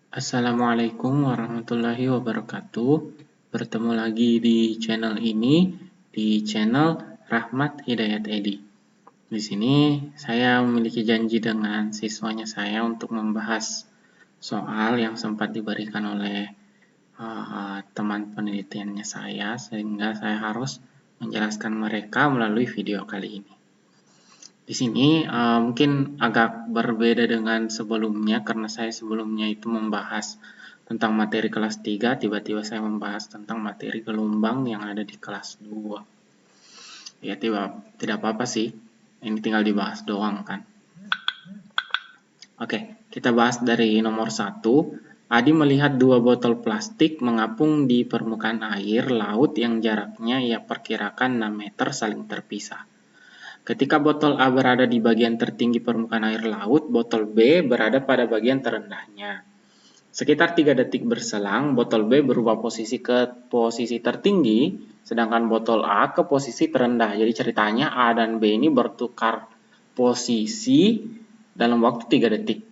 Assalamualaikum warahmatullahi wabarakatuh. Bertemu lagi di channel ini, di channel Rahmat Hidayat Edi. Di sini saya memiliki janji dengan siswanya saya untuk membahas soal yang sempat diberikan oleh teman penelitiannya saya, sehingga saya harus menjelaskan mereka melalui video kali ini. Di sini mungkin agak berbeda dengan sebelumnya karena saya sebelumnya itu membahas tentang materi kelas 3, tiba-tiba saya membahas tentang materi gelombang yang ada di kelas 2. Ya, tidak apa-apa sih. Ini tinggal dibahas doang kan. Oke, kita bahas dari nomor 1. Adi melihat dua botol plastik mengapung di permukaan air laut yang jaraknya ia perkirakan 6 meter saling terpisah. Ketika botol A berada di bagian tertinggi permukaan air laut, botol B berada pada bagian terendahnya. Sekitar 3 detik berselang, botol B berubah posisi ke posisi tertinggi, sedangkan botol A ke posisi terendah. Jadi ceritanya A dan B ini bertukar posisi dalam waktu 3 detik.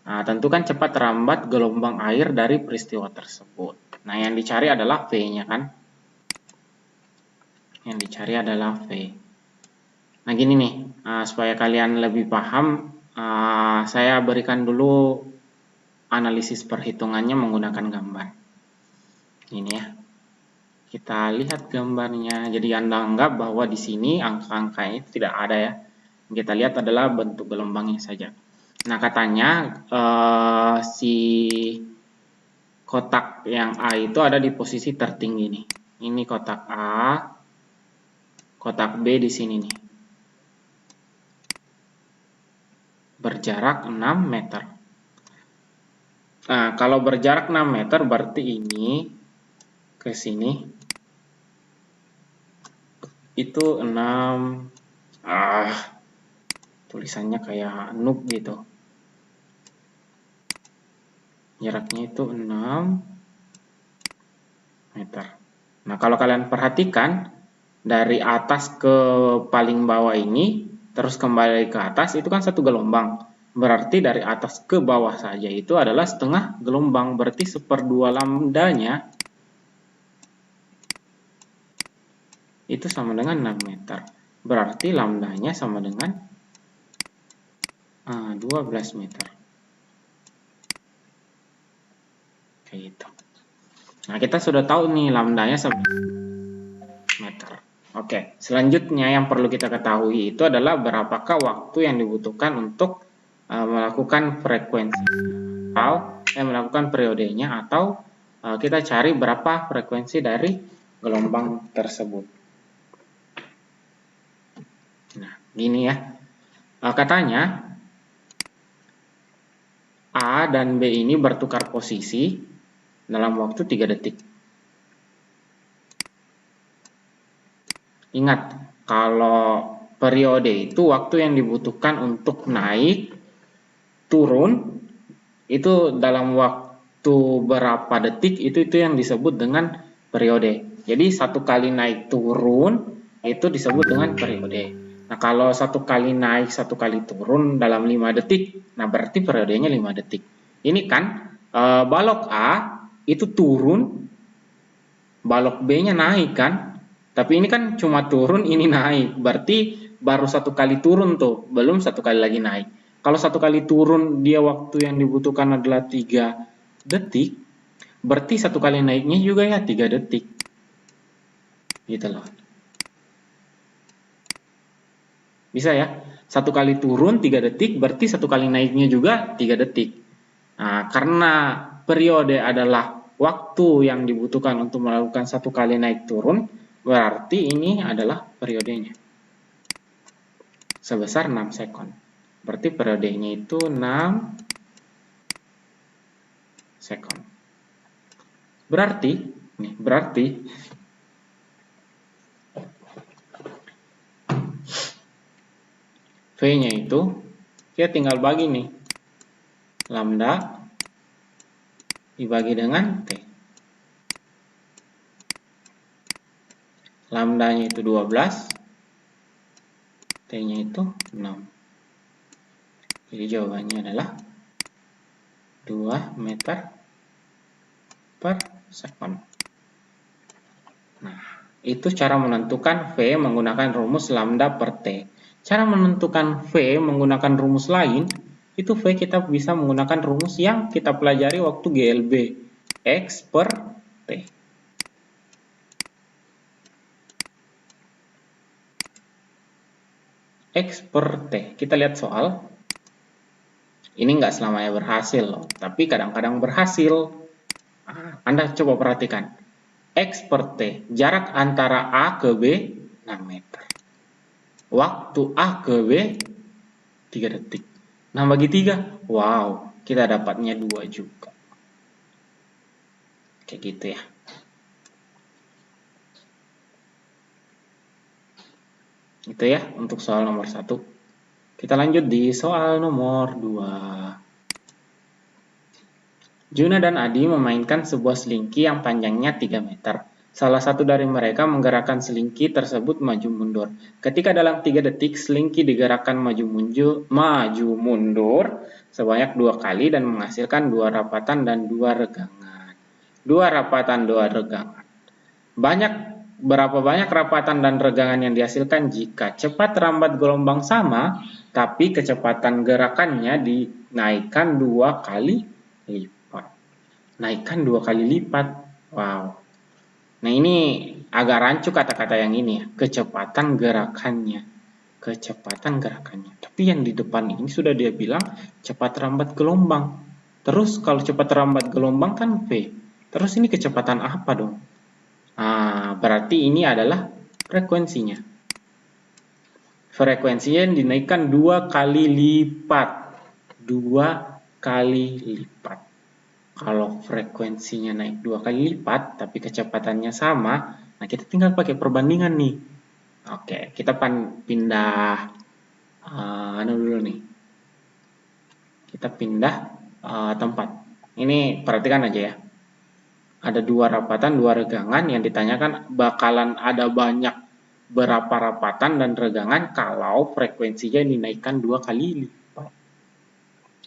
Nah, tentukan cepat rambat gelombang air dari peristiwa tersebut. Nah, yang dicari adalah V-nya kan? Yang dicari adalah V. Nah, gini nih, supaya kalian lebih paham, saya berikan dulu analisis perhitungannya menggunakan gambar. Ini ya, kita lihat gambarnya. Jadi Anda anggap bahwa di sini angka-angka itu tidak ada ya. Yang kita lihat adalah bentuk gelombangnya saja. Nah, katanya si kotak yang A itu ada di posisi tertinggi nih. Ini kotak A, kotak B di sini nih. Berjarak 6 meter. Nah, kalau berjarak 6 meter berarti ini ke sini itu 6, tulisannya kayak noob gitu. Jaraknya itu 6 meter. Nah, kalau kalian perhatikan dari atas ke paling bawah ini terus kembali ke atas itu kan satu gelombang. Berarti dari atas ke bawah saja itu adalah setengah gelombang. Berarti 1/2 lambdanya itu sama dengan 6 meter. Berarti lambdanya sama dengan 12 meter. Kayak gitu. Nah, kita sudah tahu nih lambdanya 1 meter. Oke, selanjutnya yang perlu kita ketahui itu adalah berapakah waktu yang dibutuhkan untuk melakukan frekuensi atau melakukan periodenya, atau kita cari berapa frekuensi dari gelombang tersebut. Nah, gini ya. Katanya A dan B ini bertukar posisi dalam waktu 3 detik. Ingat, kalau periode itu waktu yang dibutuhkan untuk naik, turun, itu dalam waktu berapa detik, itu yang disebut dengan periode. Jadi satu kali naik turun, itu disebut dengan periode. Nah, kalau satu kali naik, satu kali turun dalam 5 detik, nah berarti periodenya 5 detik. Ini kan balok A itu turun, balok B-nya naik kan? Tapi ini kan cuma turun, ini naik. Berarti baru satu kali turun tuh, belum satu kali lagi naik. Kalau satu kali turun dia waktu yang dibutuhkan adalah 3 detik, berarti satu kali naiknya juga ya 3 detik. Gitu loh. Bisa ya? Satu kali turun 3 detik, berarti satu kali naiknya juga 3 detik. Nah, karena periode adalah waktu yang dibutuhkan untuk melakukan satu kali naik turun, berarti ini adalah periodenya. Sebesar 6 sekon. Berarti periodenya itu 6 sekon. Berarti V-nya itu kita tinggal bagi nih. Lambda dibagi dengan T. Lambdanya itu 12, T-nya itu 6. Jadi jawabannya adalah 2 meter per second. Nah, itu cara menentukan V menggunakan rumus lambda per T. Cara menentukan V menggunakan rumus lain, itu V kita bisa menggunakan rumus yang kita pelajari waktu GLB, X per T. X per T. Kita lihat soal. Ini nggak selamanya berhasil loh, tapi kadang-kadang berhasil. Anda coba perhatikan. X per T, jarak antara A ke B 6 meter. Waktu A ke B 3 detik. Nah, bagi 3, wow, kita dapatnya 2 juga. Kayak gitu ya. Itu ya untuk soal nomor 1. Kita lanjut di soal nomor 2. Juna dan Adi memainkan sebuah selingki yang panjangnya 3 meter. Salah satu dari mereka menggerakkan selingki tersebut maju mundur. Ketika dalam 3 detik selingki digerakkan maju mundur sebanyak 2 kali dan menghasilkan 2 rapatan dan 2 regangan. 2 rapatan, 2 regangan. Berapa banyak rapatan dan regangan yang dihasilkan jika cepat lambat gelombang sama, tapi kecepatan gerakannya dinaikkan 2 kali lipat. Naikkan 2 kali lipat. Wow. Nah, ini agak rancu kata-kata yang ini ya. Kecepatan gerakannya. Kecepatan gerakannya. Tapi yang di depan ini sudah dia bilang cepat lambat gelombang. Terus kalau cepat lambat gelombang kan V. Terus ini kecepatan apa dong? Berarti ini adalah frekuensinya. Frekuensinya dinaikkan 2 kali lipat. 2 kali lipat. Kalau frekuensinya naik 2 kali lipat, tapi kecepatannya sama, nah kita tinggal pakai perbandingan nih. Oke, kita pindah dulu nih. Kita pindah tempat. Ini perhatikan aja ya. Ada 2 rapatan, 2 regangan yang ditanyakan bakalan ada banyak berapa rapatan dan regangan kalau frekuensinya dinaikkan 2 kali lipat.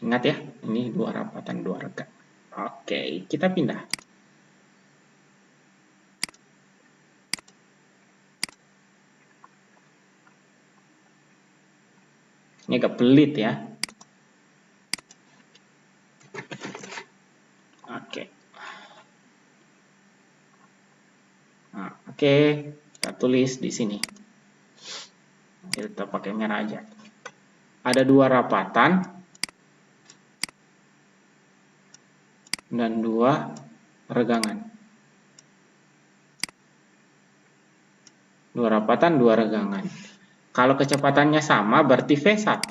Ingat ya, ini 2 rapatan, 2 regangan. Oke, kita pindah. Ini agak pelit ya. Oke. Nah, oke, kita tulis di sini. Kita pakai merah aja. Ada 2 rapatan dan 2 regangan. 2 rapatan, 2 regangan. Kalau kecepatannya sama, berarti V1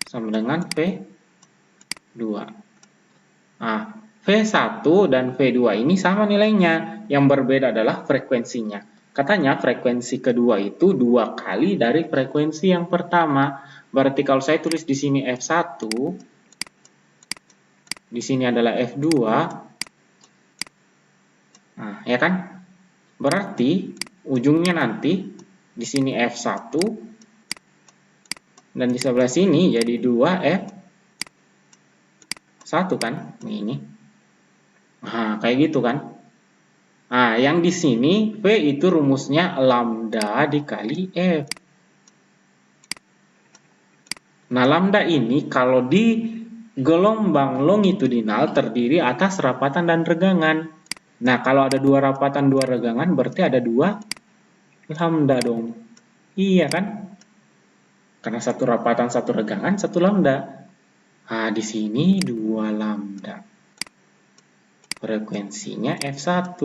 sama dengan V2. Nah, V1 dan V2 ini sama nilainya. Yang berbeda adalah frekuensinya. Katanya frekuensi kedua itu 2 kali dari frekuensi yang pertama. Berarti kalau saya tulis di sini F1, di sini adalah F2. Nah, ya kan? Berarti ujungnya nanti di sini F1 dan di sebelah sini jadi 2F1 kan? Ini. Nah, kayak gitu kan? Nah, yang di sini V itu rumusnya lambda dikali F. Nah, lambda ini kalau di gelombang longitudinal terdiri atas rapatan dan regangan. Nah, kalau ada 2 rapatan, 2 regangan, berarti ada 2 lambda dong. Iya kan? Karena 1 rapatan, 1 regangan, 1 lambda. Nah, di sini 2 lambda. Frekuensinya F1.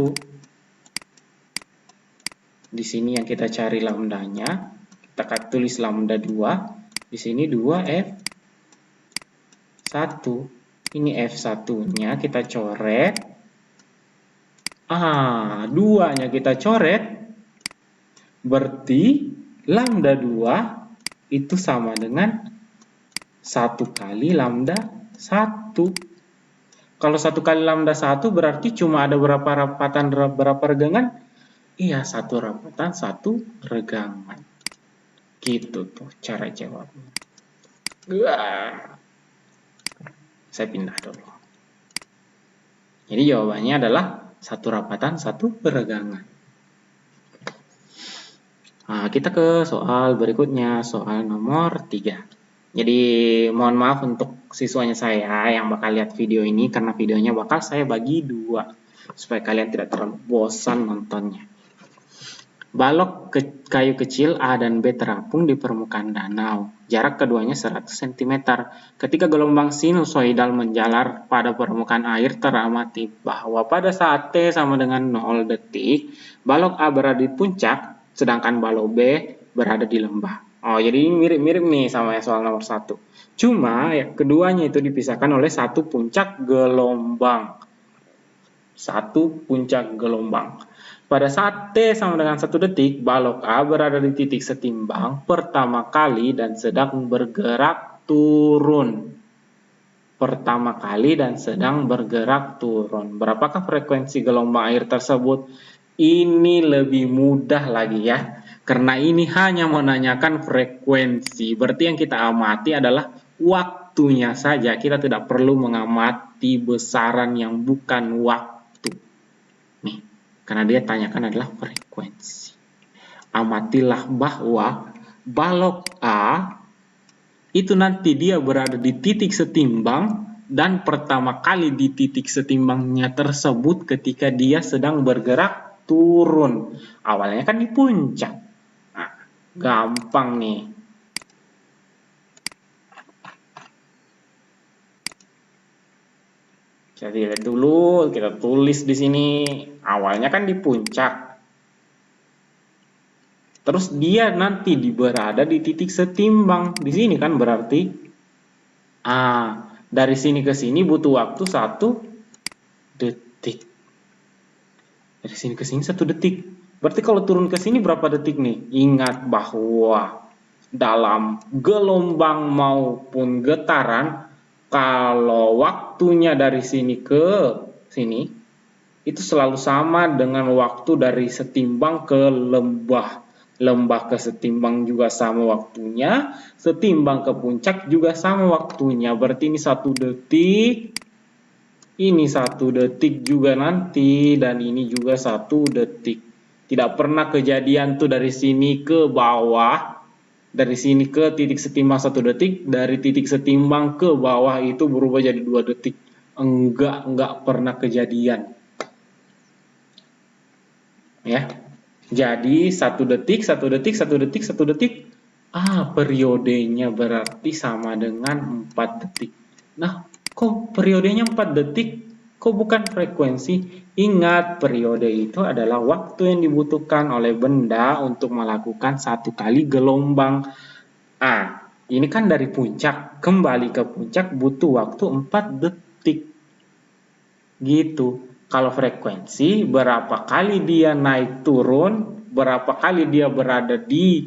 Di sini yang kita cari lambdanya, kita tulis lambda 2. Di sini 2F1. Ini F1-nya kita coret. 2-nya kita coret. Berarti lambda 2 itu sama dengan 1 kali lambda 1. Kalau 1 kali lambda 1 berarti cuma ada berapa rapatan, berapa regangan? Iya, 1 rapatan, 1 regangan. Gitu tuh cara jawabnya. Saya pindah dulu. Jadi jawabannya adalah 1 rapatan, 1 peregangan. Nah, kita ke soal berikutnya, soal nomor 3. Jadi mohon maaf untuk siswanya saya yang bakal lihat video ini, karena videonya bakal saya bagi 2 supaya kalian tidak terlalu bosan nontonnya. Balok kayu kecil A dan B terapung di permukaan danau. Jarak keduanya 100 cm. Ketika gelombang sinusoidal menjalar pada permukaan air, teramati bahwa pada saat T sama dengan 0 detik, balok A berada di puncak, sedangkan balok B berada di lembah. Oh, jadi ini mirip-mirip nih sama soal nomor 1. Cuma ya, keduanya itu dipisahkan oleh satu puncak gelombang. Satu puncak gelombang. Pada saat T sama dengan 1 detik, balok A berada di titik setimbang pertama kali dan sedang bergerak turun. Pertama kali dan sedang bergerak turun. Berapakah frekuensi gelombang air tersebut? Ini lebih mudah lagi ya. Karena ini hanya menanyakan frekuensi. Berarti yang kita amati adalah waktunya saja. Kita tidak perlu mengamati besaran yang bukan waktu. Nih, karena dia tanyakan adalah frekuensi. Amatilah bahwa balok A itu nanti dia berada di titik setimbang dan pertama kali di titik setimbangnya tersebut ketika dia sedang bergerak turun. Awalnya kan di puncak. Nah, gampang nih. Jadi lihat dulu, kita tulis di sini. Awalnya kan di puncak. Terus dia nanti berada di titik setimbang. Di sini kan berarti dari sini ke sini butuh waktu 1 detik. Dari sini ke sini 1 detik. Berarti kalau turun ke sini berapa detik nih? Ingat bahwa dalam gelombang maupun getaran, kalau waktunya dari sini ke sini, itu selalu sama dengan waktu dari setimbang ke lembah. Lembah ke setimbang juga sama waktunya, setimbang ke puncak juga sama waktunya. Berarti ini 1 detik, ini 1 detik juga nanti, dan ini juga 1 detik. Tidak pernah kejadian tuh dari sini ke bawah, dari sini ke titik setimbang 1 detik, dari titik setimbang ke bawah itu berubah jadi 2 detik. Enggak pernah kejadian. Ya. Jadi 1 detik, 1 detik, 1 detik, 1 detik. Periodenya berarti sama dengan 4 detik. Nah, kok periodenya 4 detik? Kok bukan frekuensi? Ingat, periode itu adalah waktu yang dibutuhkan oleh benda untuk melakukan 1 kali gelombang. Ini kan dari puncak, kembali ke puncak butuh waktu 4 detik. Gitu. Kalau frekuensi, berapa kali dia naik turun, berapa kali dia berada di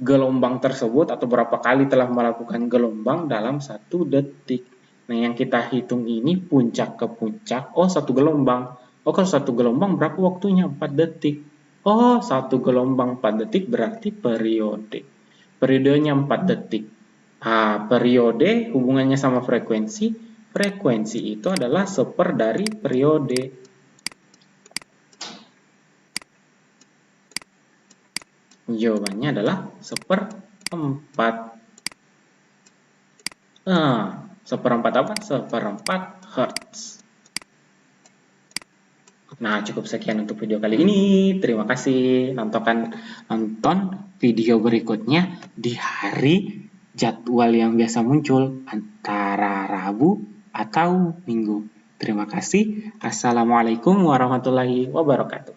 gelombang tersebut, atau berapa kali telah melakukan gelombang dalam 1 detik. Nah, yang kita hitung ini puncak ke puncak, 1 gelombang. Kalau 1 gelombang berapa waktunya? 4 detik. 1 gelombang 4 detik berarti periode. Periodenya 4 detik. Periode hubungannya sama frekuensi. Frekuensi itu adalah 1/4 dari periode. Jawabannya adalah 1/4. 1/4 apa? 1/4 Hertz. Nah, cukup sekian untuk video kali ini. Terima kasih. Nonton video berikutnya di hari jadwal yang biasa muncul antara Rabu atau Minggu. Terima kasih. Assalamualaikum warahmatullahi wabarakatuh.